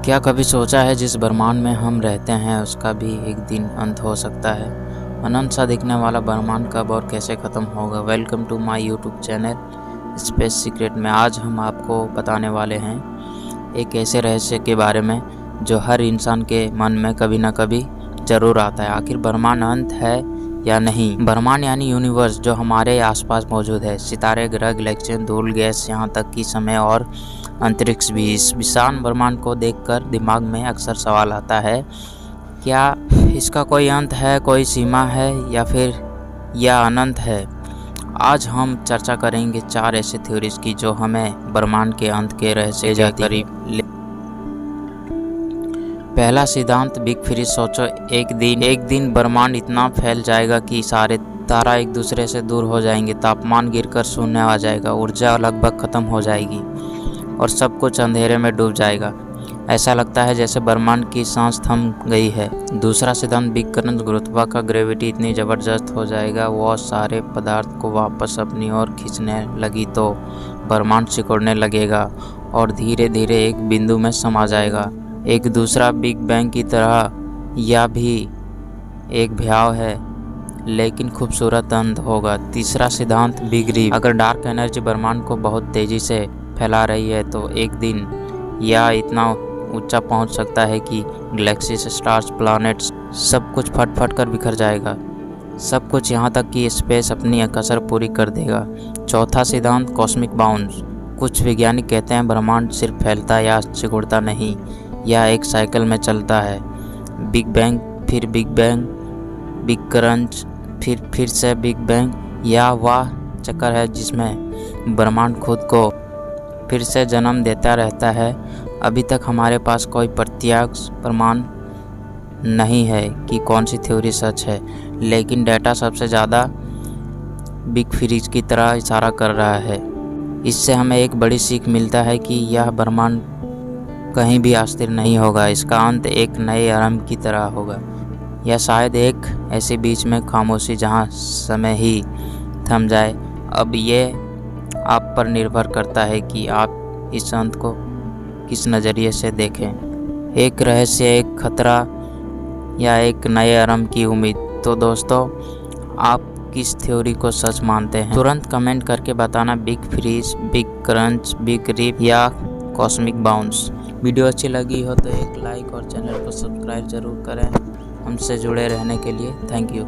क्या कभी सोचा है जिस ब्रह्मांड में हम रहते हैं उसका भी एक दिन अंत हो सकता है। अनंत सा दिखने वाला ब्रह्मांड कब और कैसे ख़त्म होगा। Welcome to my YouTube channel space secret में आज हम आपको बताने वाले हैं एक ऐसे रहस्य के बारे में जो हर इंसान के मन में कभी ना कभी ज़रूर आता है। आखिर ब्रह्मांड अंत है या नहीं। ब्रह्मांड यानी यूनिवर्स जो हमारे आसपास मौजूद है। सितारे, ग्रह, गैलेक्सी, धूल, गैस, यहाँ तक कि समय और अंतरिक्ष भी। इस विशाल ब्रह्मांड को देखकर दिमाग में अक्सर सवाल आता है, क्या इसका कोई अंत है, कोई सीमा है या फिर यह अनंत है। आज हम चर्चा करेंगे 4 ऐसे थ्योरीज की जो हमें ब्रह्मांड के अंत के रहस्य के करीब ले। पहला सिद्धांत बिग फ्रीज। सोचो एक दिन ब्रह्मांड इतना फैल जाएगा कि सारे तारा एक दूसरे से दूर हो जाएंगे, तापमान गिरकर शून्य आ जाएगा, ऊर्जा लगभग खत्म हो जाएगी और सब कुछ अंधेरे में डूब जाएगा। ऐसा लगता है जैसे ब्रह्मांड की सांस थम गई है। दूसरा सिद्धांत बिग करंट। गुरुत्वाकर्षण ग्रेविटी इतनी ज़बरदस्त हो जाएगा वह सारे पदार्थ को वापस अपनी ओर खींचने लगी तो ब्रह्मांड सिकुड़ने लगेगा और धीरे धीरे एक बिंदु में समा जाएगा। एक दूसरा बिग बैंग की तरह यह भी एक भयावह है लेकिन खूबसूरत अंत होगा। तीसरा सिद्धांत बिग रिप। अगर डार्क एनर्जी ब्रह्मांड को बहुत तेज़ी से फैला रही है तो एक दिन यह इतना ऊंचा पहुंच सकता है कि गैलेक्सीज, स्टार्स, प्लैनेट्स सब कुछ फट फट कर बिखर जाएगा। सब कुछ यहाँ तक कि स्पेस अपनी कसर पूरी कर देगा। चौथा सिद्धांत कॉस्मिक बाउंड्स। कुछ वैज्ञानिक कहते हैं ब्रह्मांड सिर्फ फैलता या सिकुड़ता नहीं, यह एक साइकिल में चलता है। बिग बैंग, फिर बिग बैंग, बिग क्रंच, फिर से बिग बैंग। यह वह चक्कर है जिसमें ब्रह्मांड खुद को फिर से जन्म देता रहता है। अभी तक हमारे पास कोई प्रत्यक्ष प्रमाण नहीं है कि कौन सी थ्योरी सच है, लेकिन डेटा सबसे ज़्यादा बिग फ्रीज की तरह इशारा कर रहा है। इससे हमें एक बड़ी सीख मिलता है कि यह ब्रह्मांड कहीं भी अस्थिर नहीं होगा। इसका अंत एक नए आरंभ की तरह होगा या शायद एक ऐसे बीच में खामोशी जहां समय ही थम जाए। अब ये आप पर निर्भर करता है कि आप इस अंत को किस नज़रिए से देखें। एक रहस्य, एक खतरा या एक नए आरंभ की उम्मीद। तो दोस्तों, आप किस थ्योरी को सच मानते हैं? तुरंत कमेंट करके बताना। Big freeze, big crunch, big rip या कॉस्मिक बाउंस। वीडियो अच्छी लगी हो तो एक लाइक और चैनल को सब्सक्राइब जरूर करें। हमसे जुड़े रहने के लिए थैंक यू।